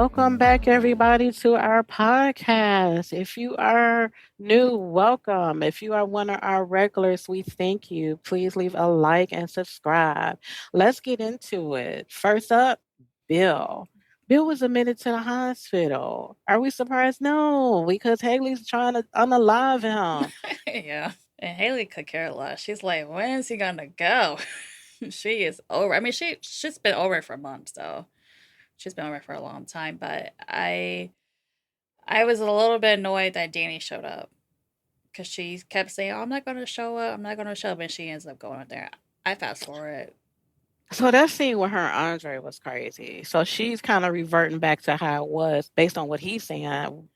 Welcome back, everybody, to our podcast. If you are new, welcome. If you are one of our regulars, we thank you. Please leave a like and subscribe. Let's get into it. First up, Bill. Bill was admitted to the hospital. Are we surprised? No, because Haley's trying to unalive him. Yeah. And Haley could care less. She's like, when is he gonna go? She is over. I mean, she's been over for months though. She's been over for a long time. But I was a little bit annoyed that Dani showed up because she kept saying, "Oh, I'm not gonna show up. I'm not gonna show up," and she ends up going up there. I fast forward. So that scene with her and Andre was crazy. So she's kind of reverting back to how it was based on what he's saying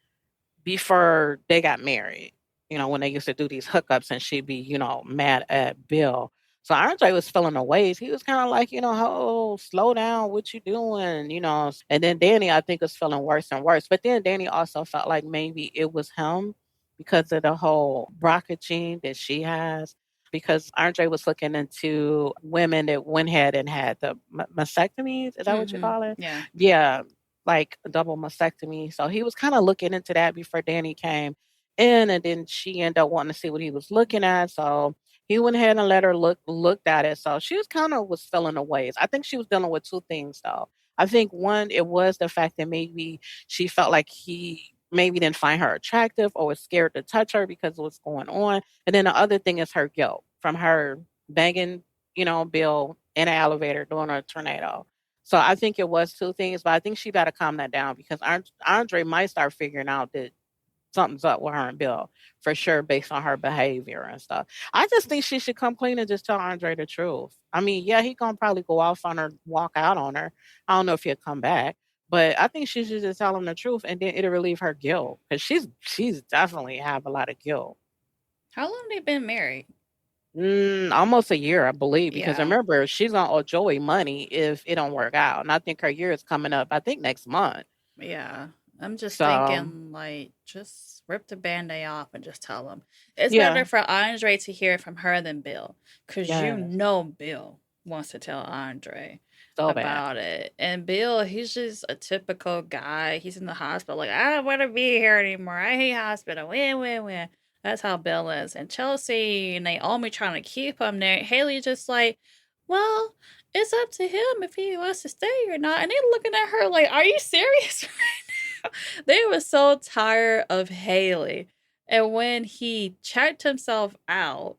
before they got married, when they used to do these hookups and she'd be, mad at Bill. So Andre was feeling the ways. He was kind of like, oh, slow down, what you doing, And then Dani, I think, was feeling worse and worse. But then Dani also felt like maybe it was him because of the whole BRCA gene that she has. Because Andre was looking into women that went ahead and had the mastectomies. Is that what you Mm-hmm. call it? Yeah. Yeah, like a double mastectomy. So he was kind of looking into that before Dani came in, and then she ended up wanting to see what he was looking at. So he went ahead and let her looked at it. So she was kind of was feeling the ways. I think she was dealing with two things though. I think one, it was the fact that maybe she felt like he maybe didn't find her attractive or was scared to touch her because of what's going on. And then the other thing is her guilt from her banging, Bill in an elevator during a tornado. So I think it was two things, but I think she got to calm that down because Andre might start figuring out that something's up with her and Bill for sure based on her behavior and stuff. I just think she should come clean and just tell Andre the truth. I mean, yeah, he gonna probably go off on her, walk out on her. I don't know if he'll come back, but I think she should just tell him the truth, and then it'll relieve her guilt because she's definitely have a lot of guilt. How long they been married? Almost a year, I believe, because Yeah. remember she's gonna owe Joey money if it don't work out, and I think her year is coming up. I think next month. Yeah. I'm just So thinking, like, just rip the band aid off and just tell him. It's better yeah, for Andre to hear it from her than Bill. Because you yes, know Bill wants to tell Andre so bad. about it. And Bill, he's just a typical guy. He's in the hospital, like, I don't want to be here anymore. I hate hospital. Win. That's how Bill is. And Chelsea and Naomi trying to keep him there. Haley just like, well, it's up to him if he wants to stay or not. And they looking at her like, are you serious? They were so tired of Haley. And when he checked himself out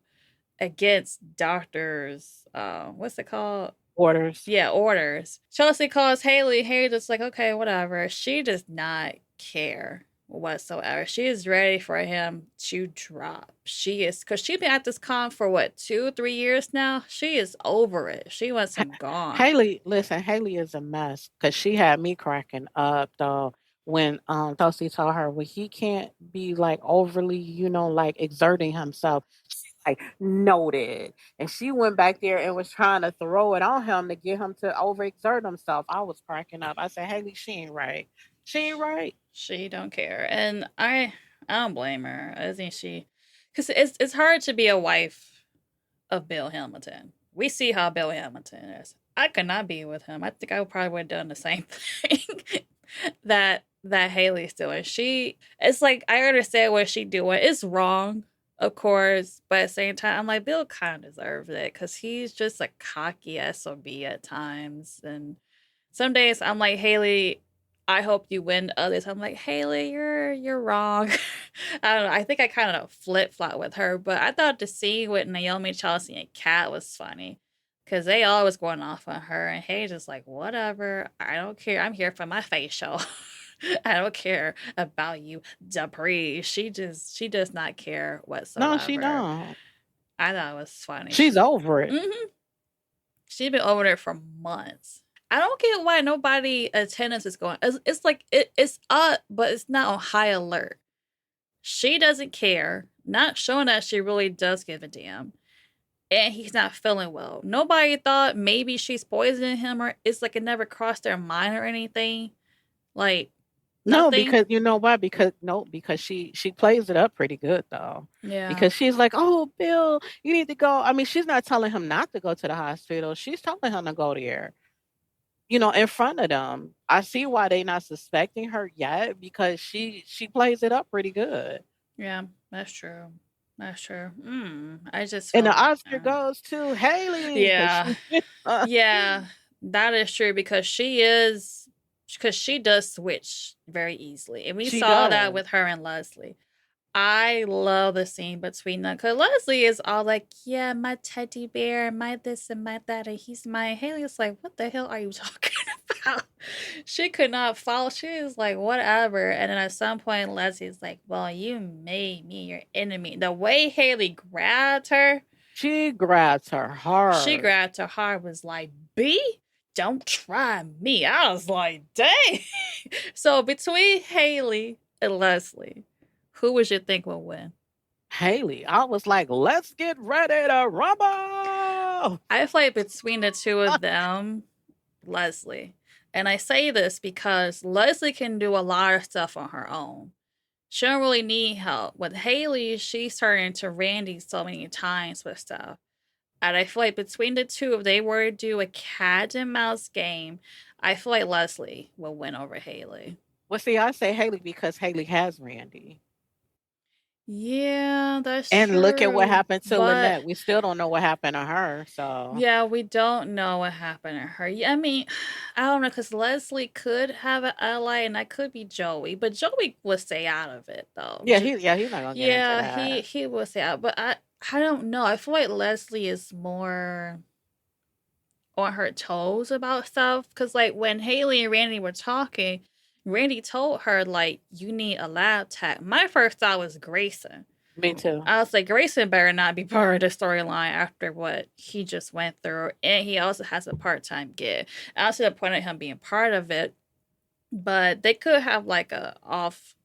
against doctors, what's it called? Orders. Yeah, orders. Chelsea calls Haley. Haley just like, okay, whatever. She does not care whatsoever. She is ready for him to drop. She is, because she's been at this con for what, 2, 3 years now? She is over it. She wants Ha- him gone. Haley, listen, Haley is a mess because she had me cracking up though when Chelsea told her, well, he can't be like overly, like exerting himself. She's like, noted. And she went back there and was trying to throw it on him to get him to overexert himself. I was cracking up. I said, Haley, she ain't right. She ain't right. She don't care. And I don't blame her. I think she, because it's hard to be a wife of Bill Hamilton. We see how Bill Hamilton is. I could not be with him. I think I probably would have done the same thing that Haley's doing. She, it's like I understand what she doing. It's wrong, of course, but at the same time, I'm like Bill kind of deserves it because he's just a cocky sob at times, and some days I'm like Haley. I hope you win. Others I'm like Haley, you're wrong. I don't know. I think I kind of flip flop with her, but I thought the scene with Naomi, Chelsea, and Kat was funny because they always going off on her, and Haley's just like whatever. I don't care. I'm here for my facial. I don't care about you, Dupree. She does not care No, she whatsoever. don't. I thought it was funny. She's over it. Mm-hmm. She's been over there for months. I don't get why nobody attendance is going. It's like it's up, but it's not on high alert. She doesn't care, not showing that she really does give a damn, and he's not feeling well. Nobody thought maybe she's poisoning him, or it's like it never crossed their mind or anything. Like No, nothing. because you know why? Because no, because she plays it up pretty good though. Yeah. Because she's like, "Oh, Bill, you need to go." I mean, she's not telling him not to go to the hospital. She's telling him to go there. in front of them. I see why they not suspecting her yet because she plays it up pretty good. Yeah, that's true. That's true. I just And feel the like, Oscar goes to Haley because yeah, she. yeah, that is true because she does switch very easily, and we She saw that does. with her and Leslie. I love the scene between them because Leslie is all like, "Yeah, my teddy bear, my this and my that," and he's my Haley's like, "What the hell are you talking about?" She could not follow. She was like, "Whatever," and then at some point, Leslie's like, "Well, you made me your enemy." The way Haley grabbed her, She grabs her she hard. grabbed her hard, was like, "B, don't try me." I was like, "Dang." So between Haley and Leslie, who would you think will win? Haley, I was like, let's get ready to rumble. I feel like between the two of them, Leslie. And I say this because Leslie can do a lot of stuff on her own. She don't really need help. With Haley, she's turning to Randy so many times with stuff. And I feel like between the two, if they were to do a cat and mouse game, I feel like Leslie will win over Haley. Well, see, I say Haley because Haley has Randy. Yeah, that's And look at what true. happened to But Lynette. We still don't know what happened to her. So, yeah, we don't know what happened to her. Yeah, I mean, I don't know because Leslie could have an ally, and that could be Joey, but Joey would stay out of it though. yeah, he's not going to get into Yeah, that. he would stay out, but I don't know. I feel like Leslie is more on her toes about stuff because like when Haley and Randy were talking, Randy told her like you need a lab tech. My first thought was Grayson. Me too. I was like, Grayson better not be part of the storyline after what he just went through. And he also has a part time gig. I also the point of him being part of it, but they could have like a off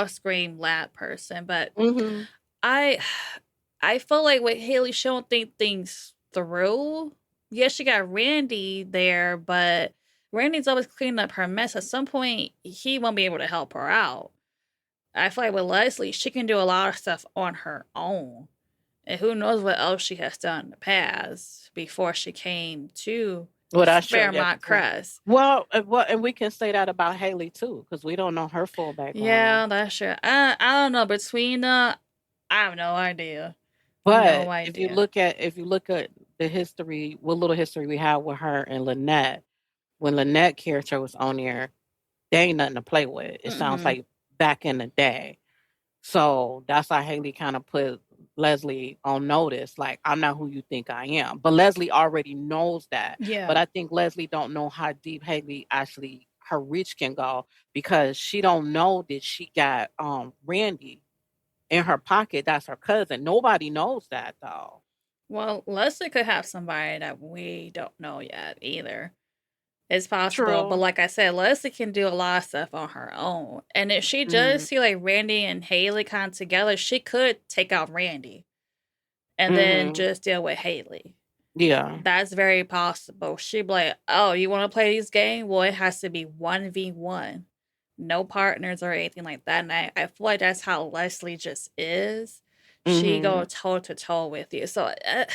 screen lab person. But Hmm. I I feel like with Haley, she don't think things through. Yes, she got Randy there, but Randy's always cleaning up her mess. At some point, he won't be able to help her out. I feel like with Leslie, she can do a lot of stuff on her own. And who knows what else she has done in the past before she came to Well, that's true. Yeah. Fairmont Crest. Well, and we can say that about Haley too, because we don't know her full background. Yeah, that's true. I don't know. Between I have no idea. No But idea. if you look at the history, what little history we have with her and Lynette, when Lynette character was on there, they ain't nothing to play with. It sounds Mm-hmm. like back in the day. So that's why Haley kind of put Leslie on notice, like I'm not who you think I am. But Leslie already knows that. But Yeah. I think Leslie don't know how deep Haley actually her reach can go because she don't know that she got Randy in her pocket. That's her cousin. Nobody knows that though. Well, Leslie could have somebody that we don't know yet either. It's possible, but True. like I said, Leslie can do a lot of stuff on her own. And if she does Hmm. see like Randy and Haley kind of together, she could take out Randy and then Hmm. just deal with Haley. Yeah. That's very possible. She'd be like, "Oh, you want to play this game? Well, it has to be 1v1. No partners or anything like that." And I feel like that's how Leslie just is. She go Hmm. toe to toe with you. So I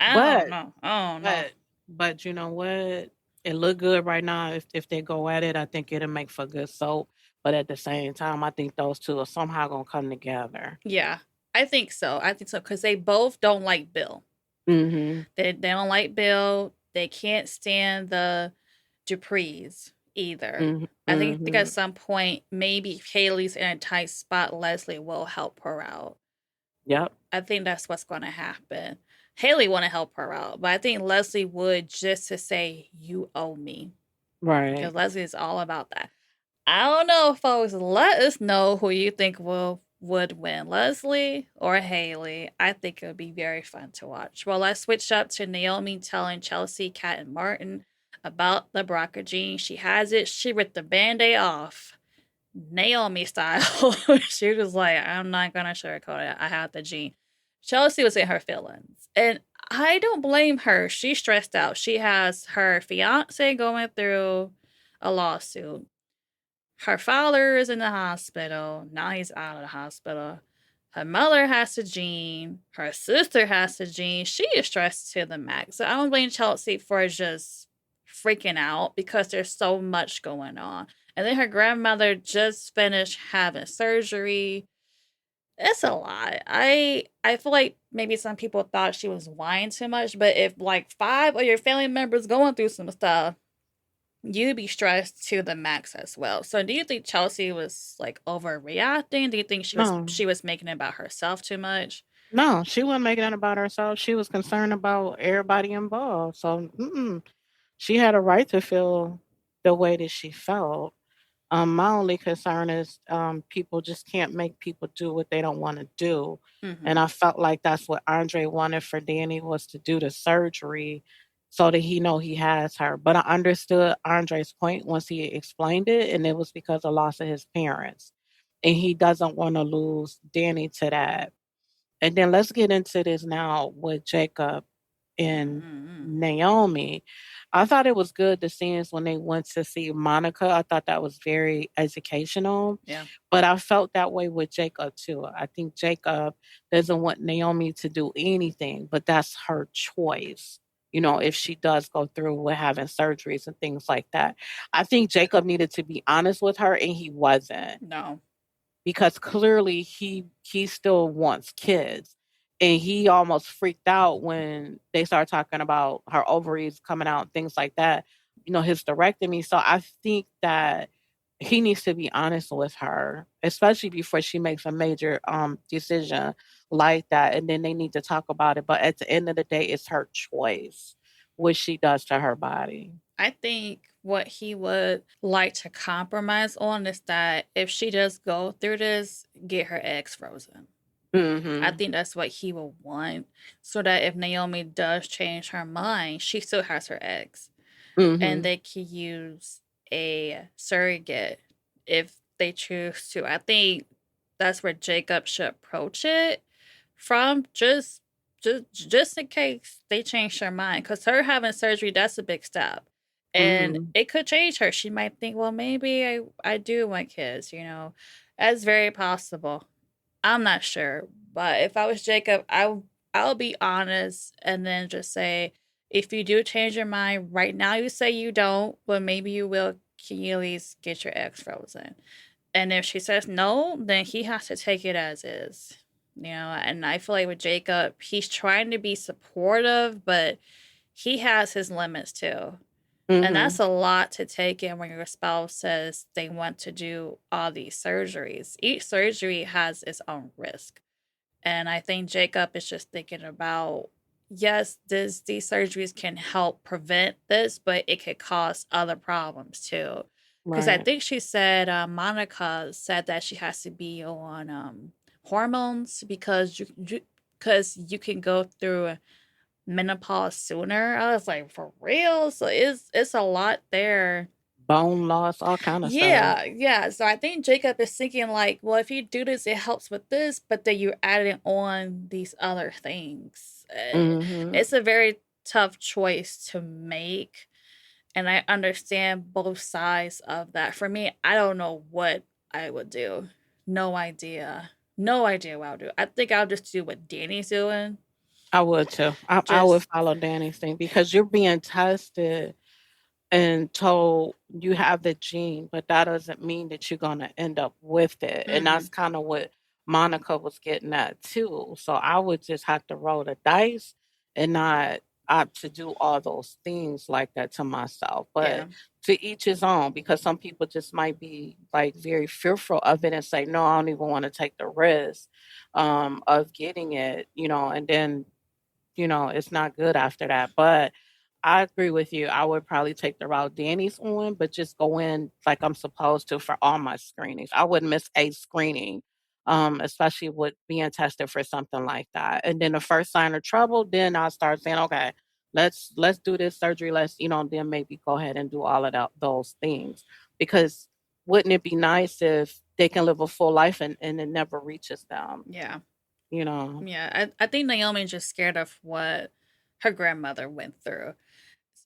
don't But know. I don't know. but but you know what? It look good right now. If they go at it, I think it'll make for good soap. But at the same time, I think those two are somehow gonna come together. Yeah, I think so. I think so because they both don't like Bill. Mhm. They don't like Bill. They can't stand the Duprees either. Mhm. I think at Mhm. some point maybe Haley's in a tight spot. Leslie will help her out. Yep. I think that's what's going to happen. Haley want to help her out, but I think Leslie would just to say you owe me Right. because Leslie is all about that. I don't know, folks. Let us know who you think will would win, Leslie or Haley. I think it would be very fun to watch. Well, let's switch up to Naomi telling Chelsea, Kat, and Martin about the BRCA gene. She has it. She ripped the band-aid off, Naomi style. She was like, "I'm not gonna sugarcoat it. I have the gene." Chelsea was in her feelings, and I don't blame her. She's stressed out. She has her fiance going through a lawsuit. Her father is in the hospital. Now he's out of the hospital. Her mother has the gene. Her sister has the gene. She is stressed to the max. So I don't blame Chelsea for just freaking out because there's so much going on. And then her grandmother just finished having surgery. It's a lot. I feel like maybe some people thought she was whining too much, but if like five of your family members going through some stuff, you'd be stressed to the max as well. So do you think Chelsea was like overreacting? Do you think No, she was making it about herself too much? no, she wasn't making it about herself. She was concerned about everybody involved. So, she had a right to feel the way that she felt. My only concern is people just can't make people do what they don't want to do. And Mm-hmm. I felt like that's what Andre wanted for Danny was to do the surgery so that he know he has her. But I understood Andre's point once he explained it, and it was because of loss of his parents. And he doesn't want to lose Danny to that. And then let's get into this now with Jacob and Mm-hmm. Naomi. I thought it was good the scenes when they went to see Monica. I thought that was very educational. Yeah. But I felt that way with Jacob too. I think Jacob doesn't want Naomi to do anything, but that's her choice. If she does go through with having surgeries and things like that. I think Jacob needed to be honest with her and he wasn't No. because clearly he still wants kids. And he almost freaked out when they started talking about her ovaries coming out, things like that, hysterectomy. So I think that he needs to be honest with her, especially before she makes a major decision like that. And then they need to talk about it. But at the end of the day, it's her choice what she does to her body. I think what he would like to compromise on is that if she does go through this, get her eggs frozen. I Mhm. think that's what he will want, so that if Naomi does change her mind, she still has her eggs, and Mhm. they can use a surrogate if they choose to. I think that's where Jacob should approach it from, just in case they change their mind, because her having surgery, that's a big step, and Mhm. it could change her. She might think, well, maybe I do want kids. That's very possible. I'm not sure, but if I was Jacob, I'll be honest and then just say, if you do change your mind right now, you say you don't, but maybe you will. Can you at least get your eggs frozen? And if she says no, then he has to take it as is. And I feel like with Jacob, he's trying to be supportive, but he has his limits too. And that's Mhm. a lot to take in when your spouse says they want to do all these surgeries. Each surgery has its own risk. And I think Jacob is just thinking about, yes, these surgeries can help prevent this, but it could cause other problems too. Because I Right. think she said, Monica said that she has to be on hormones because you can go through menopause sooner. I was like, for real? So it's a lot there. Bone loss, all kind of stuff. Yeah, yeah. So I think Jacob is thinking like, well, if you do this, it helps with this, but then you're adding on these other things. Mhm. It's a very tough choice to make, and I understand both sides of that. For me, I don't know what I would do. No idea. No idea what I'll do. I think I'll just do what Danny's doing. I would too. I would Just follow Danny's thing because you're being tested and told you have the gene, but that doesn't mean that you're gonna end up with it. And mm-hmm. that's kind of what Monica was getting at too. So I would just have to roll the dice and not opt to do all those things like that to myself. Yeah. But to each his own, because some people just might be like very fearful of it and say, no, I don't even want to take the risk of getting it, and then it's not good after that. But I agree with you. I would probably take the route Danny's on, but just go in like I'm supposed to for all my screenings. I wouldn't miss a screening, especially with being tested for something like that. And then the first sign of trouble, then I'll start saying, okay, let's do this surgery. Let's, then maybe go ahead and do all of those things. Because wouldn't it be nice if they can live a full life and it never reaches them, Yeah. you know? Yeah. I think Naomi's just scared of what her grandmother went through.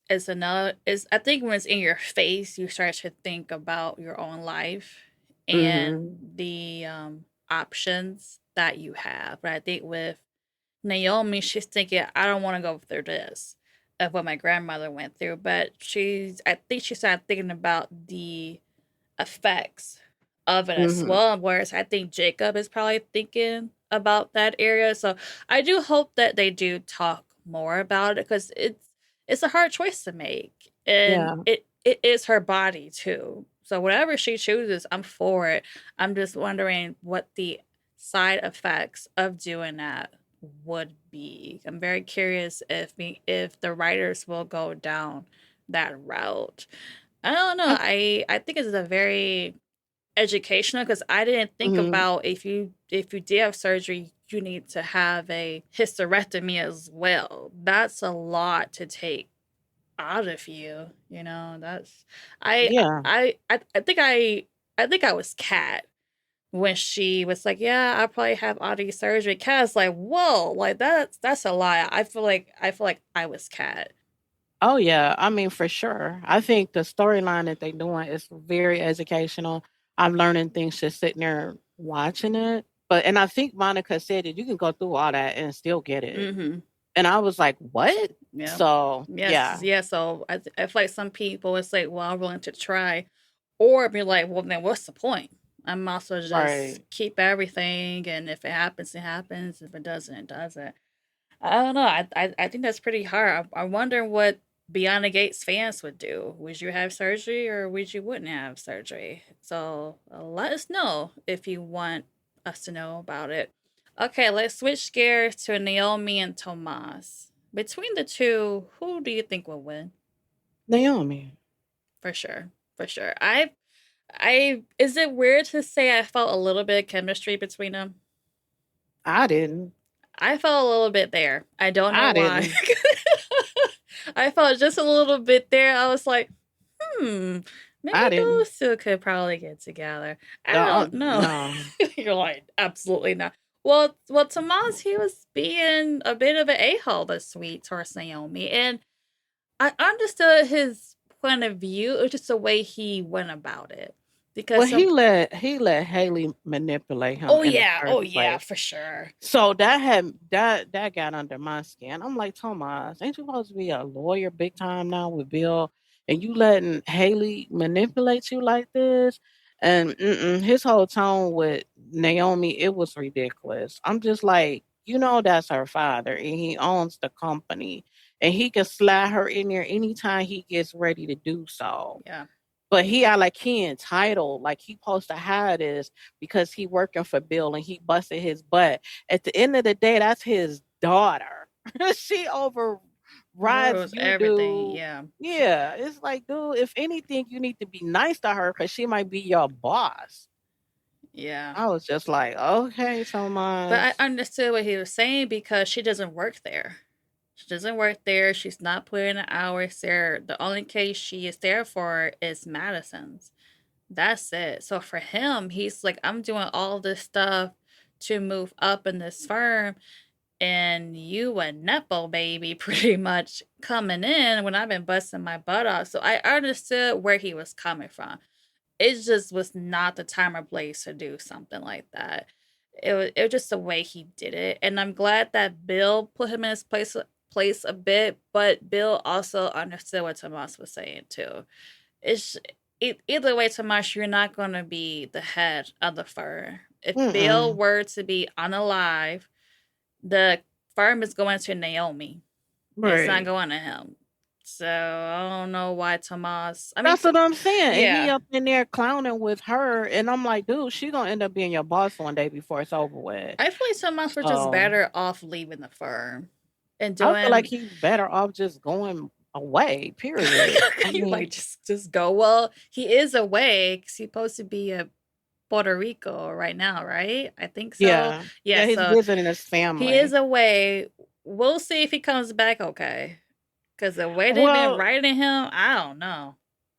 Is another is I think when it's in your face, you start to think about your own life and Hmm. the options that you have. But I think with Naomi, she's thinking, I don't want to go through this. of what my grandmother went through, but I think she started thinking about the effects of it as Mhm. well. Whereas I think Jacob is probably thinking about that area. So I do hope that they do talk more about it because it's a hard choice to make, and Yeah. it is her body too. So whatever she chooses, I'm for it. I'm just wondering what the side effects of doing that would be. I'm very curious if the writers will go down that route. I don't know. I I think it's a very educational because I didn't think mhm. about if you did have surgery, you need to have a hysterectomy as well. That's a lot to take out of you. You know, that's I Yeah. I think I think I was Kat when she was like, "Yeah, I probably have all these surgery." Kat's like, "Whoa, like that's a lie." I feel like I was Kat. Oh yeah, I mean for sure. I think the storyline that they doing is very educational. I'm learning things just sitting there watching it. But and I think Monica said that you can go through all that and still get it. Mm-hmm. And I was like, "What?" Yeah. So, Yes. yeah. Yeah. So I feel like some people it's like, well, I'm willing to try, or be like, well, then what's the point? I'm also just Right. keep everything, and if it happens, it happens. If it doesn't, it doesn't. I don't know. I think that's pretty hard. I wonder what Beyond the Gates fans would do. Would you have surgery, or would you wouldn't have surgery? So let us know if you want us to know about it. Okay, let's switch gears to Naomi and Tomas. Between the two, who do you think will win? Naomi. For sure, for sure. I. Is it weird to say I felt a little bit of chemistry between them? I didn't. I felt a little bit there. I don't know I why. didn't. I felt just a little bit there. I was like, maybe I didn't. those two could probably get together. I The don't know. no. You're like, absolutely not. Well, Tomas, he was being a bit of an a-hole this week towards Naomi, and I understood his point of view. It was just the way he went about it. Well, Because some, he let Haley manipulate him in the oh first yeah, place. for sure. So that got under my skin. I'm like, Tomas, ain't you supposed to be a lawyer big time now with Bill, and you letting Haley manipulate you like this? And his whole tone with Naomi, it was ridiculous. I'm just like, that's her father, and he owns the company, and he can slide her in there anytime he gets ready to do so. Yeah. But he I like he entitled, like he supposed to have this because he working for Bill and he busted his butt. At the end of the day, that's his daughter. She overrides Rules you, everything. dude. Yeah. Yeah, it's like, dude, if anything, you need to be nice to her because she might be your boss. Yeah. I was just like, okay, But Tomas. I understood what he was saying because she doesn't work there. She doesn't work there. She's not putting the hours there. The only case she is there for is Madison's. That's it. So for him, he's like, I'm doing all this stuff to move up in this firm, and you a nepo baby pretty much coming in when I've been busting my butt off. So I understood where he was coming from. It just was not the time or place to do something like that. It was just the way he did it, and I'm glad that Bill put him in his place a bit, but Bill also understood what Tomas was saying too. It's either way, Tomas, you're not going to be the head of the firm. If Bill Mm-mm. were to be unalive, the firm is going to Naomi. It's not Right. going to him. So I don't know why Tomas. I mean, That's what I'm saying. And he yeah, up in there clowning with her. And I'm like, dude, she gonna end up being your boss one day before it's over with. I feel like Tomas was just So better off leaving the firm and I feel like doing. he's better off just going away, period. I You mean, like just go. Well, he is away because he's supposed to be at Puerto Rico right now, right? I think so. yeah. Yeah, Yeah, he's so visiting his he is family. away. We'll see if he comes back okay. Because the way they've been Well, writing him, I don't know.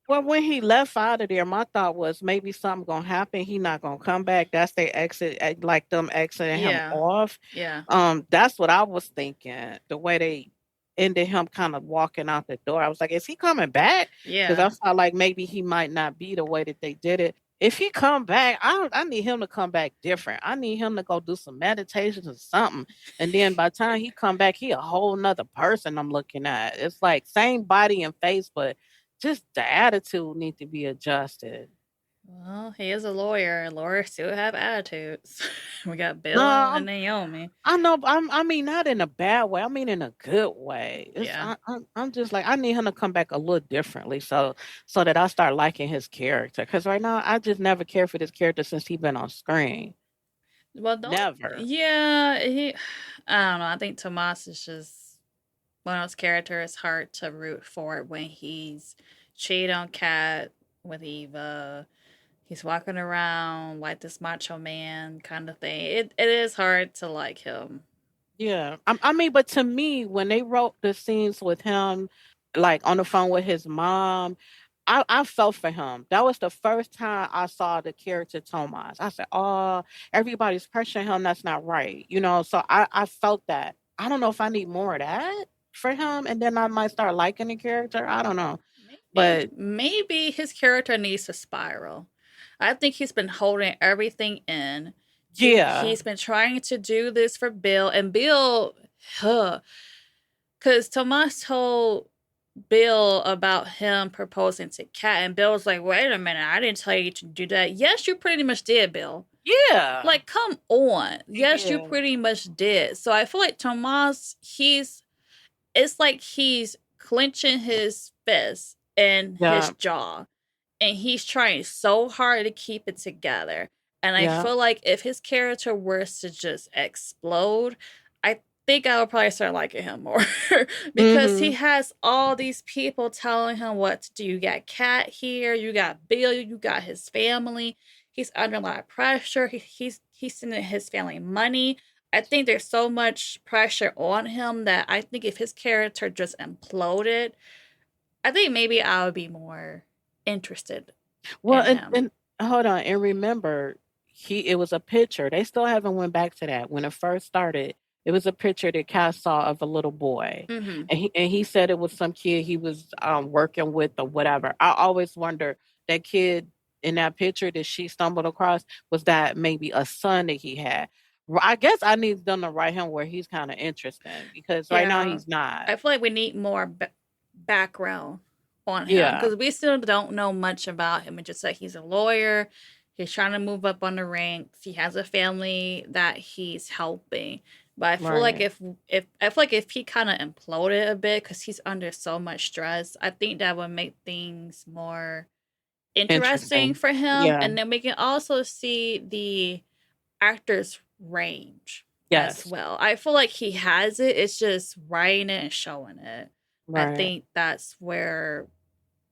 well, when he left out of there, my thought was maybe something gonna happen. He not gonna come back. That's their exit, like them exiting him Yeah, off. yeah, That's what I was thinking. The way they ended him kind of walking out the door, I was like, is he coming back? Because yeah. I felt like maybe he might not be the way that they did it. if he come back, I need him to come back different. I need him to go do some meditations or something. And then by the time he come back, he a whole nother person I'm looking at. It's like same body and face, but just the attitude need to be adjusted. Well, he is a lawyer, and lawyers still have attitudes. We got No, Bill and Naomi. I know, but I mean, not in a bad way. I mean, in a good way. Yeah. I'm just like I need him to come back a little differently, so that I start liking his character. Because right now, I just never cared for this character since he been on screen. Well, don't. Never. Yeah, he. I don't know. I think Tomas is just one of those characters hard to root for when he's cheated on Kat with Eva. He's walking around like this macho man kind of thing. It is hard to like him. Yeah, I mean, but to me, when they wrote the scenes with him, like on the phone with his mom, I felt for him. That was the first time I saw the character Tomas. I said, "Oh, everybody's pressuring him. That's not right," you know. So I felt that. I don't know if I need more of that for him, and then I might start liking the character. I don't know, but Maybe his character needs to spiral. I think he's been holding everything in. yeah, He's been trying to do this for Bill, and Bill, because Tomas told Bill about him proposing to Kat, and Bill was like, "Wait a minute, I didn't tell you to do that." Yes, you pretty much did, Bill. yeah, Like, come on. he Yes, you did. pretty much did. So I feel like Tomas, it's like he's clenching his fist in his Yeah, jaw, and he's trying so hard to keep it together. And I yeah. feel like if his character were to just explode, I think I would probably start liking him more because he Mhm. has all these people telling him what to do. You got Kat here, you got Bill, you got his family. He's under a lot of pressure. He's sending his family money. I think there's so much pressure on him that I think if his character just imploded, I think maybe I would be more interested Well, in him. and hold on, and remember, it was a picture. They still haven't went back to that. When it first started, it was a picture that Cass saw of a little boy, Mm-hmm. and he said it was some kid he was working with or whatever. I always wonder that kid in that picture that she stumbled across was that maybe a son that he had. I guess I need them to write him where he's kind of interesting because right now Yeah, he's not. I feel like we need more background on him Yeah, because we still don't know much about him. It's just that he's a lawyer. He's trying to move up on the ranks. He has a family that he's helping. But I feel like right. if I feel like if he kind of imploded a bit because he's under so much stress, I think that would make things more interesting Interesting. for him. Yeah. And then we can also see the actor's range as Yes. well. I feel like he has it. It's just writing it and showing it. I Right. think that's where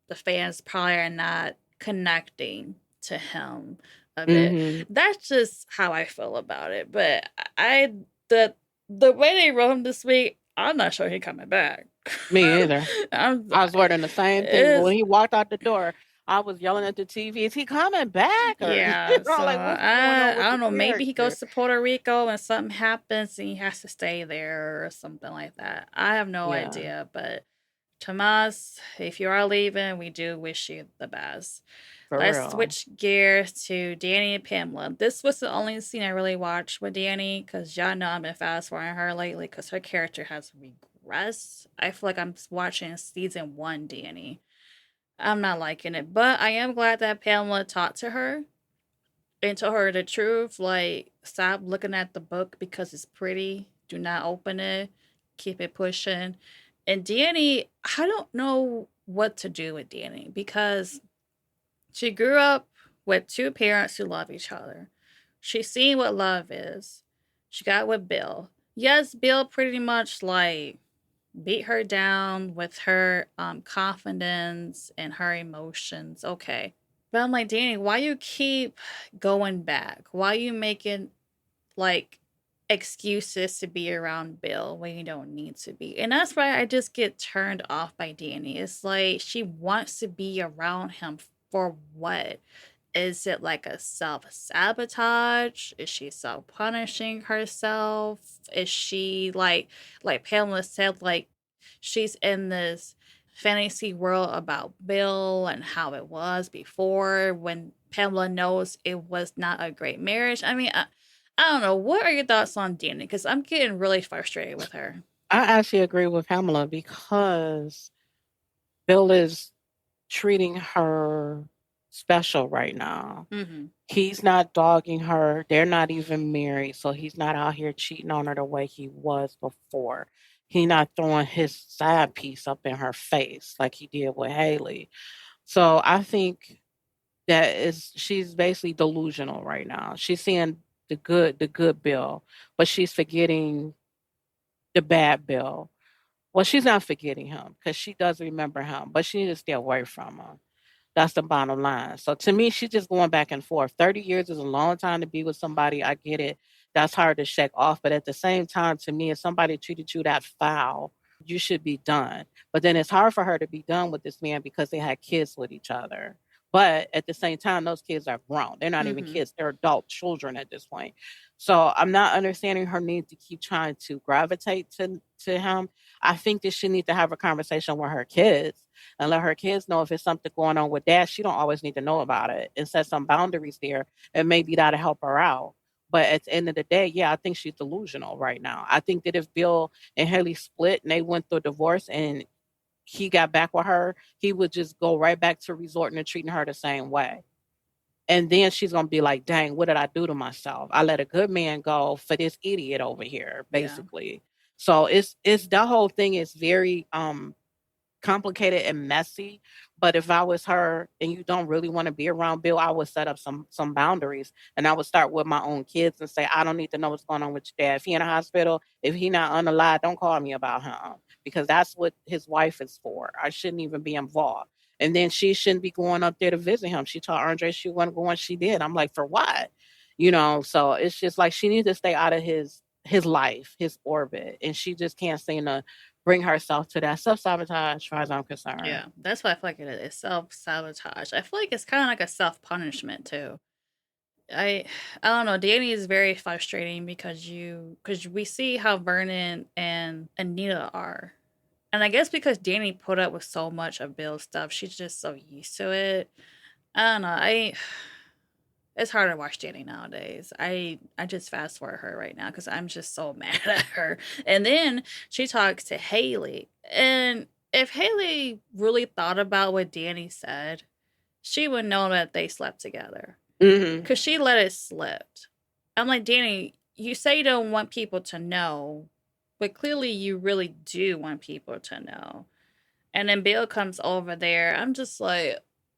the fans probably are not connecting to him a bit. Mhm. That's just how I feel about it. But I the way they wrote him this week, I'm not sure he's coming back. Me either. I'm I was wondering the same thing. When it's he walked out the door, I was yelling at the TV, "Is he coming back?" Or Yeah, so like, "What's going on with I the don't know. Maybe he character?" goes to Puerto Rico and something happens and he has to stay there or something like that. I have no Yeah, idea. But Tomas, if you are leaving, we do wish you the best. for Let's real. switch gears to Dani and Pamela. This was the only scene I really watched with Dani because y'all know I've been fast forwarding her lately because her character has regressed. I feel like I'm watching season one Dani. I'm not liking it, but I am glad that Pamela talked to her and told her the truth. Like, stop looking at the book because it's pretty. Do not open it. Keep it pushing. And Dani, I don't know what to do with Dani because she grew up with two parents who love each other. She's seen what love is. She got with Bill. Yes, Bill pretty much like beat her down with her confidence and her emotions. Okay. But I'm like, Dani, why you keep going back? Why you making like excuses to be around Bill when you don't need to be? And that's why I just get turned off by Dani. It's like she wants to be around him for what? Is it like a self sabotage? Is she self punishing herself? Is she like Pamela said, like she's in this fantasy world about Bill and how it was before when Pamela knows it was not a great marriage. I mean, I don't know. What are your thoughts on Dani? Because I'm getting really frustrated with her. I actually agree with Pamela because Bill is treating her special right now. Mm-hmm. He's not dogging her. They're not even married, so he's not out here cheating on her the way he was before. He's not throwing his side piece up in her face like he did with Hailey. So I think that is she's basically delusional right now. She's seeing the good Bill, but she's forgetting the bad Bill. Well, she's not forgetting him because she does remember him, but she needs to stay away from him. That's the bottom line. So to me, she's just going back and forth. 30 years is a long time to be with somebody. I get it. That's hard to shake off. But at the same time, to me, if somebody treated you that foul, you should be done. But then it's hard for her to be done with this man because they had kids with each other. But at the same time, those kids are grown. They're not even Mm-hmm. kids, they're adult children at this point. So I'm not understanding her need to keep trying to gravitate to him. I think that she needs to have a conversation with her kids and let her kids know if it's something going on with dad. She don't always need to know about it and set some boundaries there, and maybe that'll help her out. But at the end of the day, yeah, I think she's delusional right now. I think that if Bill and Haley split and they went through a divorce and he got back with her, he would just go right back to resorting and treating her the same way. And then she's gonna be like, dang, what did I do to myself? I let a good man go for this idiot over here, Yeah. basically. So it's that whole thing is very complicated and messy. But if I was her and you don't really want to be around Bill, I would set up some boundaries and I would start with my own kids and say, I don't need to know what's going on with your dad. If he in a hospital, if he not unalive, don't call me about him because that's what his wife is for. I shouldn't even be involved. And then she shouldn't be going up there to visit him. She told Andre she wasn't going, she did. I'm like, for what? So it's just like she needs to stay out of his life, his orbit. And she just can't seem to bring herself to that self sabotage, as far as I'm concerned. Yeah. That's what I feel like it is. It's self sabotage. I feel like it's kind of like a self punishment too. I I don't know. Danny is very frustrating because we see how Vernon and Anita are, and I guess because Danny put up with so much of Bill's stuff, she's just so used to it. I don't know. I It's hard to watch Danny nowadays. I just fast forward her right now because I'm just so mad at her. And then she talks to Hailey, and if Hailey really thought about what Danny said, she would know that they slept together Hmm. because she let it slip. I'm like, Danny, you say you don't want people to know, but clearly you really do want people to know. And then Bill comes over there. I'm just like,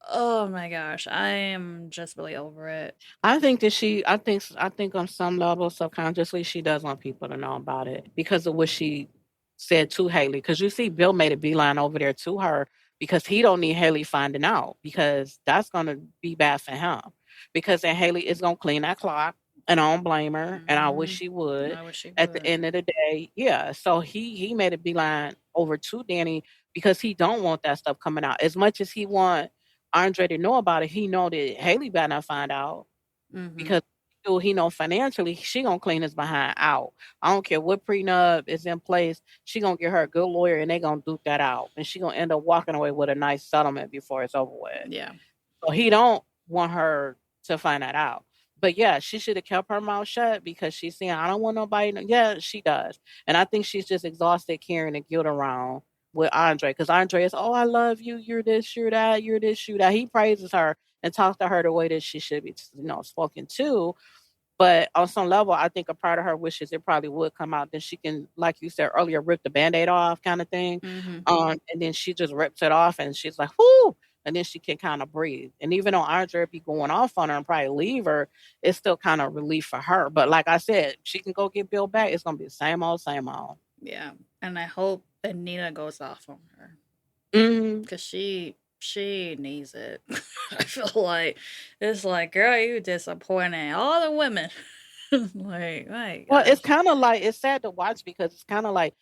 oh my gosh, I am just really over it. I think that I think on some level, subconsciously, she does want people to know about it because of what she said to Haley. Because you see, Bill made a beeline over there to her because he don't need Haley finding out because that's gonna be bad for him. Because then Haley is gonna clean that clock, and I don't blame her, and I wish Mm-hmm. she would. I wish she At the would. end of the day, yeah. So he made a beeline over to Danny because he don't want that stuff coming out as much as he want Andre to know about it. He know that Haley better not find out Mm-hmm. because he know financially she gonna clean his behind out. I don't care what prenup is in place. She gonna get her a good lawyer and they gonna duke that out, and she gonna end up walking away with a nice settlement before it's over with. Yeah. So he don't want her to find that out. But yeah, she should have kept her mouth shut because she's saying, I don't want nobody to. Yeah, she does. And I think she's just exhausted carrying the guilt around with Andre because Andre is, oh, I love you. You're this, you're that, you're this, you're that. He praises her and talks to her the way that she should be, spoken to. But on some level, I think a part of her wishes it probably would come out. Then she can, like you said earlier, rip the band-aid off kind of thing. Mm-hmm. And then she just rips it off and she's like, whoo, and then she can kind of breathe. And even though Andre be going off on her and probably leave her, it's still kind of relief for her. But like I said, she can go get Bill back. It's gonna be the same old, same old. Yeah. And I hope Anita goes off on her Hmm. because she needs it. I feel like it's like, girl, you disappointing all the women. Like, my Well, it's gosh. kind of like it's sad to watch because it's kind of like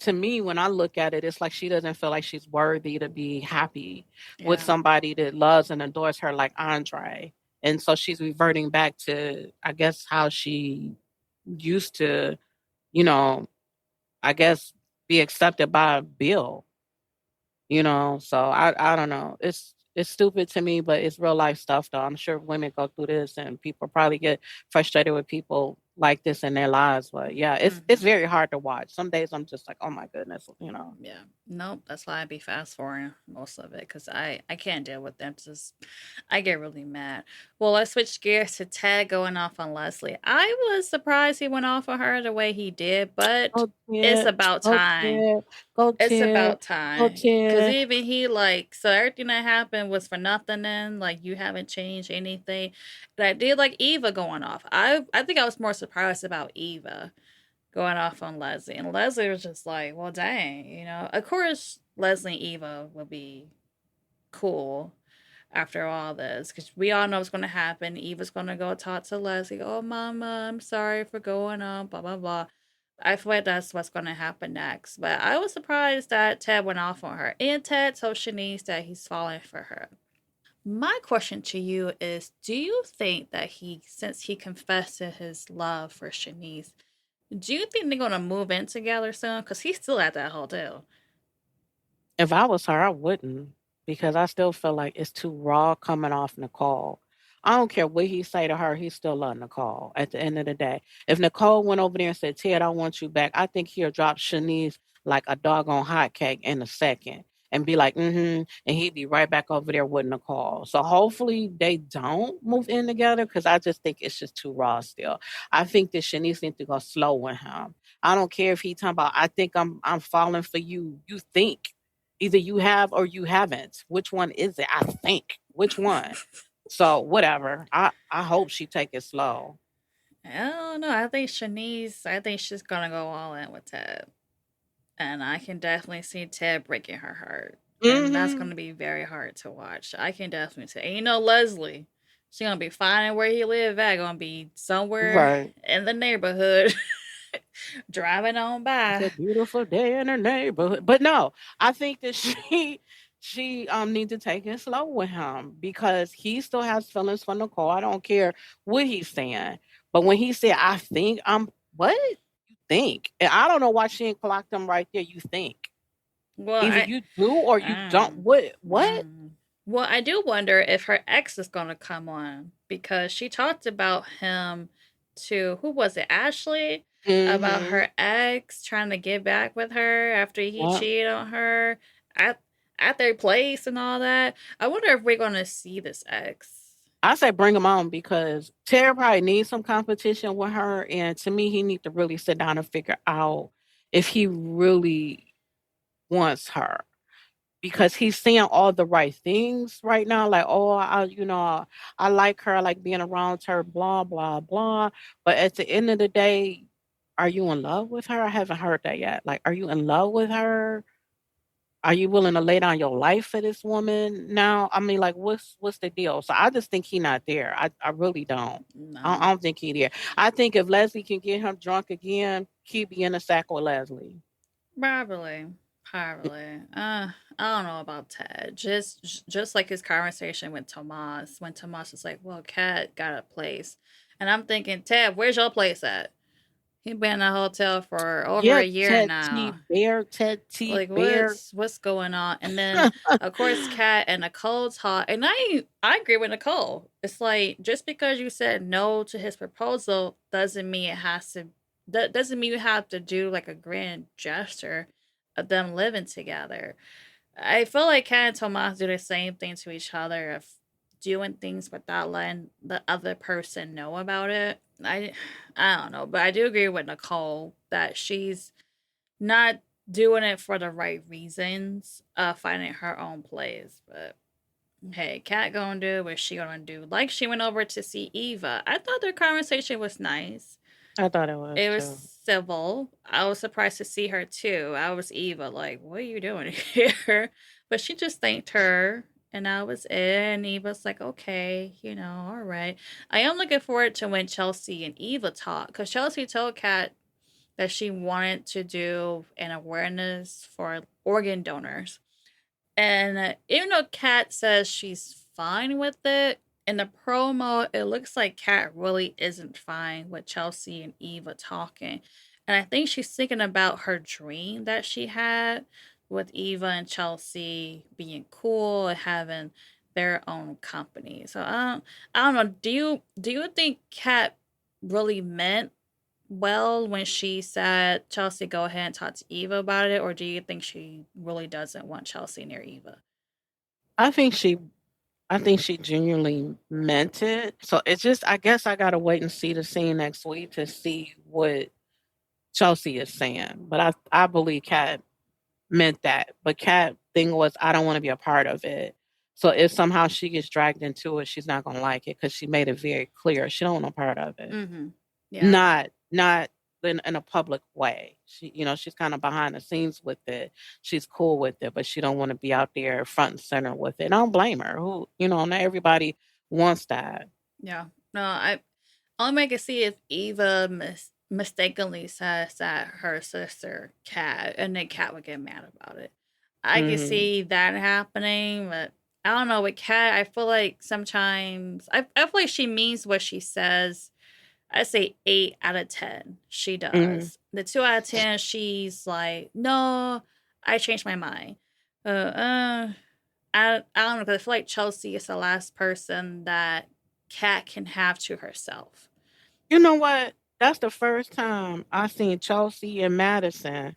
to me when I look at it, it's like she doesn't feel like she's worthy to be happy with Yeah. somebody that loves and adores her like Andre. And so she's reverting back to, I guess, how she used to, you know, I guess be accepted by Bill. So I don't know. It's stupid to me, but it's real life stuff though. I'm sure women go through this and people probably get frustrated with people like this in their lives. But yeah, it's Hmm. very hard to watch. Some days I'm just like, oh my goodness, Yeah. Nope. That's why I be fast forwarding most of it because I can't deal with them. Just I get really mad. Well, let's switch gears to Ted going off on Leslie. I was surprised he went off on her the way he did, but Go it's Ted, about go time. Ted, go It's Ted, about go time. Cause Ted. even he like so everything that happened was for nothing then. Like you haven't changed anything. But I did like Eva going off. I think I was more surprised about Eva going off on Leslie. And Leslie was just like, well dang, Of course Leslie and Eva will be cool after all this. Because we all know what's gonna happen. Eva's gonna go talk to Leslie. Oh mama, I'm sorry for going on, blah blah blah. I feel like that's what's going to happen next. But I was surprised that Ted went off on her. And Ted told Shanice that he's falling for her. My question to you is do you think that since he confessed to his love for Shanice, do you think they're going to move in together soon? Because he's still at that hotel. If I was her, I wouldn't because I still feel like it's too raw coming off Nicole. I don't care what he say to her, he still love Nicole at the end of the day. If Nicole went over there and said, Ted, I want you back, I think he'll drop Shanice like a doggone hotcake in a second and be like, mm-hmm, and he'd be right back over there with Nicole. So hopefully they don't move in together because I just think it's just too raw still. I think that Shanice needs to go slow with him. I don't care if he talking about I think I'm falling for you. You think. Either you have or you haven't. Which one is it? I think. Which one? So whatever. I hope she take it slow. I don't know. I think she's going to go all in with Ted. And I can definitely see Ted breaking her heart. And that's going Hmm. to be very hard to watch. I can definitely say, and Leslie, she's going to be finding where he live at, going to be somewhere Right. in the neighborhood, driving on It's by. a beautiful day in the neighborhood. But no, I think that she need to take it slow with him because he still has feelings for Nicole. I don't care what he's saying. But when he said, I think I'm what? You think. And I don't know why she ain't clocked him right there. You think. Well, Either I, you do or you don't. um, What? mm. Well, I do wonder if her ex is going to come on because she talked about him to who was it, Ashley, about Mm-hmm. her ex trying to get back with her after he Yeah. cheated on her at at their place and all that. I wonder if we're going to see this ex. I say bring him on because Terry probably needs some competition with her. And to me, he needs to really sit down and figure out if he really wants her. Because he's saying all the right things right now, like, oh, I like her, I like being around her, blah, blah, blah. But at the end of the day, are you in love with her? I haven't heard that yet. Like, are you in love with her? Are you willing to lay down your life for this woman now? I mean, like, what's the deal? So I just think he not there. I really don't. I No, don't think he there. I think if Leslie can get him drunk again, he'd be in a sack with Leslie. probably, probably. I don't know about Ted. Just like his conversation with Tomas, when Tomas was like, "Well, Kat got a place," and I'm thinking, Ted, where's your place at? He been in a hotel for over Yeah, a year Ted T. now. Bear, Ted T. Like Bear. what's going on? And then of course Kat and Nicole talk, and I agree with Nicole. It's like just because you said no to his proposal doesn't mean it has to. That doesn't mean you have to do like a grand gesture of them living together. I feel like Kat and Tomas do the same thing to each other of doing things without letting the other person know about it. I don't know, but I do agree with Nicole that she's not doing it for the right reasons, finding her own place. But hey, Kat gonna do what she gonna do. Like she went over to see Eva. I thought their conversation was nice. I thought it was It was too. civil. I was surprised to see her too. I was Eva, like, what are you doing here? But she just thanked her, and I was it. And Eva's like, okay, all right. I am looking forward to when Chelsea and Eva talk, because Chelsea told Kat that she wanted to do an awareness for organ donors. And even though Kat says she's fine with it, in the promo, it looks like Kat really isn't fine with Chelsea and Eva talking. And I think she's thinking about her dream that she had with Eva and Chelsea being cool and having their own company. So I don't know. Do you think Kat really meant well when she said, Chelsea, go ahead and talk to Eva about it, or do you think she really doesn't want Chelsea near Eva? I think she I think she genuinely meant it. So it's just I guess I gotta wait and see the scene next week to see what Chelsea is saying. But I believe Kat meant that. But Kat thing was I don't want to be a part of it. So if somehow she gets dragged into it, she's not gonna like it because she made it very clear she don't want no part of it. Mm-hmm. Yeah. Not in a public way. She's kind of behind the scenes with it. She's cool with it, but she don't want to be out there front and center with it. And I don't blame her. Not everybody wants that. Yeah. No, all I can see if Eva mistakenly says that her sister Kat, and then Kat would get mad about it. I can Hmm. see that happening, but I don't know. With Kat, I feel like sometimes I feel like she means what she says. I say 8 out of 10. She Hmm. does. The 2 out of 10, she's like, no, I changed my mind. I don't know, because I feel like Chelsea is the last person that Kat can have to herself. You know what? That's the first time I seen Chelsea and Madison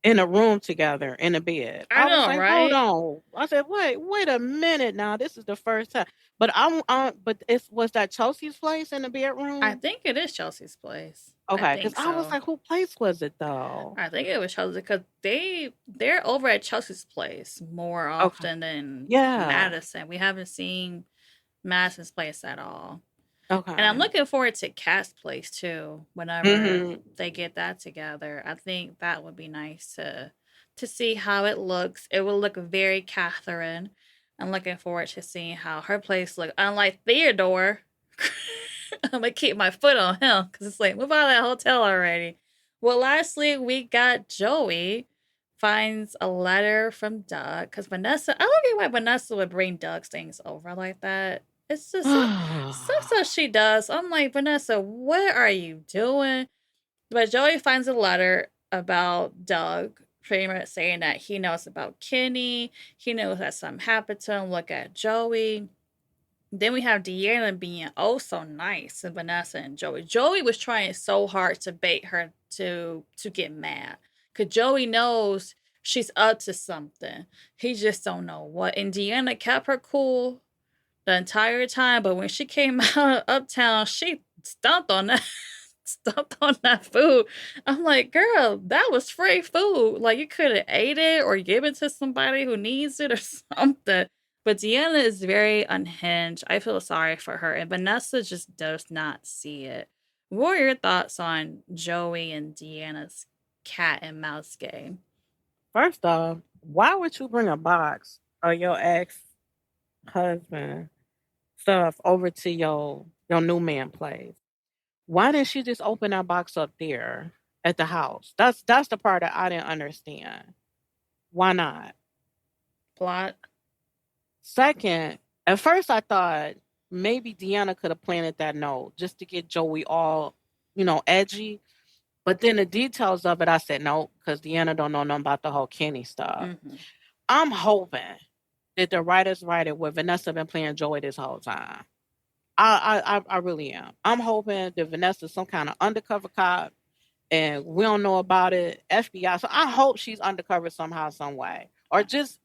in a room together in a bed. I I was know, like, hold right? on. I said, wait a minute now. This is the first time. But it was that Chelsea's place in the I bedroom. think it is Chelsea's place. I Okay, because think I was so. like, who place was it though? I think it was Chelsea because they're over at Chelsea's place more Okay, often than yeah, Madison. We haven't seen Madison's place at all. And I'm okay. looking forward to Cat's place too. Whenever Hmm. they get that together, I think that would be nice to see how it looks. It will look very Catherine. I'm looking forward to seeing how her place look. Unlike Theodore, I'm gonna keep my foot on him because it's like move out of that hotel already. Well, lastly, we got Joey finds a letter from Doug because Vanessa. I don't get why Vanessa would bring Doug's things over like that. It's just some stuff she does. I'm like, Vanessa, what are you doing? But Joey finds a letter about Doug, pretty much saying that he knows about Kenny. He knows that something happened to him. Look at Joey. Then we have Deanna being oh so nice and Vanessa and Joey. Joey was trying so hard to bait her to get mad. Cause Joey knows she's up to something. He just don't know what. And Deanna kept her cool the entire time, but when she came out of Uptown, she stomped on that stomped on that food. I'm like, girl, that was free food. Like you could have ate it or given it to somebody who needs it or something. But Deanna is very unhinged. I feel sorry for her, and Vanessa just does not see it. What are your thoughts on Joey and Deanna's cat and mouse game? First off, why would you bring a box of your ex husband stuff over to your new man place? Why didn't she just open that box up there at the house? That's the part that I didn't understand. Why not? Plot. Second, at first I thought maybe Deanna could have planted that note just to get Joey all, edgy. But then the details of it, I said no, because Deanna don't know nothing about the whole Kenny stuff. Mm-hmm. I'm hoping that the writers write it where Vanessa been playing Joey this whole time. I really am. I'm hoping that Vanessa's some kind of undercover cop and we don't know about it. FBI. So I hope she's undercover somehow, some way, or just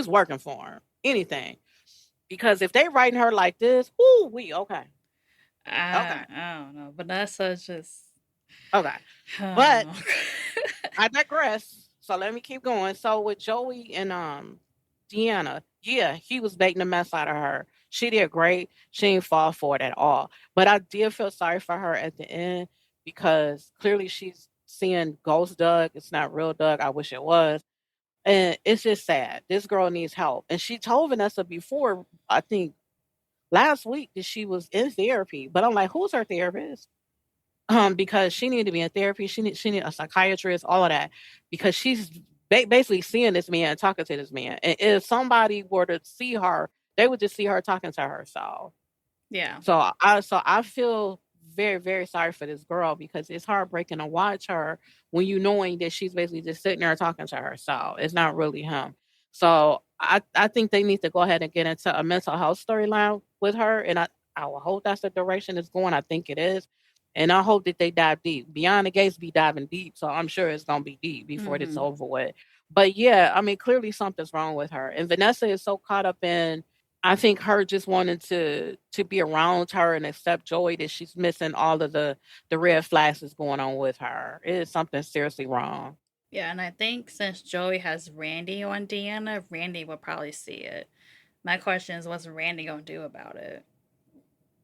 working for him. Anything. Because if they writing her like this, ooh, we okay, okay, I don't know. Vanessa just okay. I don't But know. I digress. So let me keep going. So with Joey and Deanna, yeah, he was baiting the mess out of her. She did great. She didn't fall for it at all. But I did feel sorry for her at the end because clearly she's seeing ghost Doug. It's not real Doug. I wish it was. And it's just sad. This girl needs help. And she told Vanessa before, I think last week, that she was in therapy. But I'm like, who's her therapist? Because she needed to be in therapy. She need a psychiatrist, all of that, because she's basically seeing this man, talking to this man. And if somebody were to see her, they would just see her talking to herself. Yeah. So I feel very, very sorry for this girl because it's heartbreaking to watch her when you knowing that she's basically just sitting there talking to herself. It's not really him. So I think they need to go ahead and get into a mental health storyline with her, and I will hope that's the direction it's going. I think it is, and I hope that they dive deep. Beyond the Gates be diving deep, so I'm sure it's gonna be deep before it's Mm-hmm. over with. But yeah, I mean, clearly something's wrong with her, and Vanessa is so caught up in. I think her just wanting to be around her and accept Joey that she's missing all of the red flags that's going on with her. It is something seriously wrong. Yeah, and I think since Joey has Randy on Deanna, Randy will probably see it. My question is, what's Randy gonna do about it?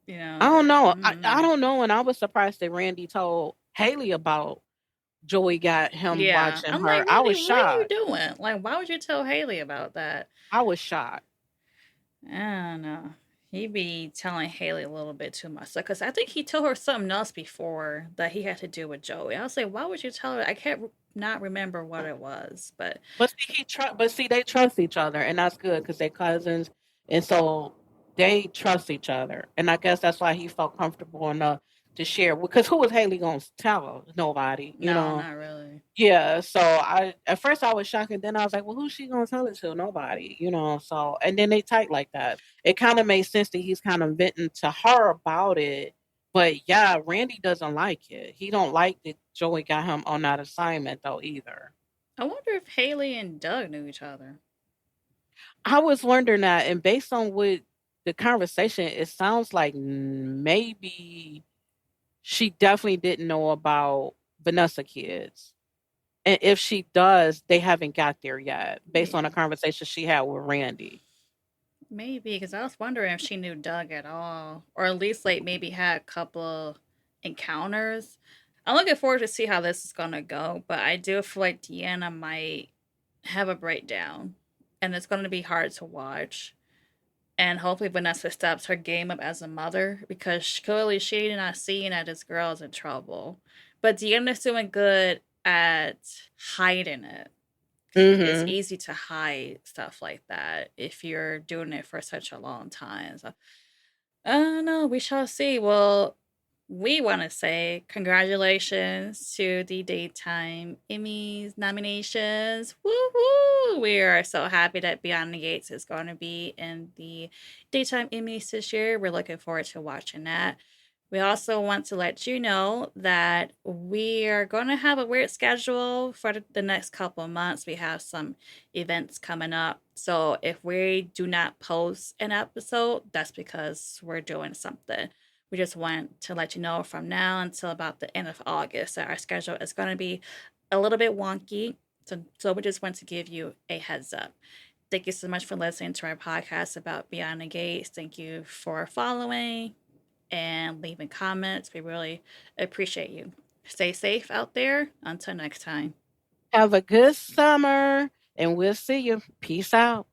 You I know, don't know. I I, don't I know. don't know, and I was surprised that Randy told Haley about Joey got him Yeah, watching I'm like, her. I Randy, was what are you shocked. doing? Like, why would you tell Haley about that? I was shocked. I don't know. He be telling Haley a little bit too much. Because I think he told her something else before that he had to do with Joey. I was like, why would you tell her? I can't not remember what it was. But But see, they trust each other, and that's good because they're cousins, and so they trust each other. And I guess that's why he felt comfortable enough to share. Because who was Haley gonna tell her? Nobody, you no, know. not really. Yeah, so I at first I was shocked, and then I was like, "Well, who's she gonna tell it to? Nobody, you know." So, and then they tight like that. It kind of made sense that he's kind of venting to her about it. But yeah, Randy doesn't like it. He don't like that Joey got him on that assignment though either. I wonder if Haley and Doug knew each other. I was wondering that, and based on what the conversation, it sounds like maybe she definitely didn't know about Vanessa kids. And if she does, they haven't got there yet, based on a Yeah, conversation she had with Randy. maybe. Because I was wondering if she knew Doug at all. Or at least, like, maybe had a couple encounters. I'm looking forward to see how this is going to go. But I do feel like Deanna might have a breakdown. And it's going to be hard to watch. And hopefully Vanessa steps her game up as a mother because clearly she's not seeing that this girl is in trouble. But Deanna's doing good at hiding it. It's Mhm. easy to hide stuff like that if you're doing it for such a long time. So I don't know. We shall see. Well, we want to say congratulations to the Daytime Emmys nominations. Woohoo! We are so happy that Beyond the Gates is going to be in the Daytime Emmys this year. We're looking forward to watching that. We also want to let you know that we are going to have a weird schedule for the next couple of months. We have some events coming up. So if we do not post an episode, that's because we're doing something. We just want to let you know from now until about the end of August that our schedule is going to be a little bit wonky. So we just want to give you a heads up. Thank you so much for listening to our podcast about Beyond the Gates. Thank you for following and leaving comments. We really appreciate you. Stay safe out there. Until next time. Have a good summer, and we'll see you. Peace out.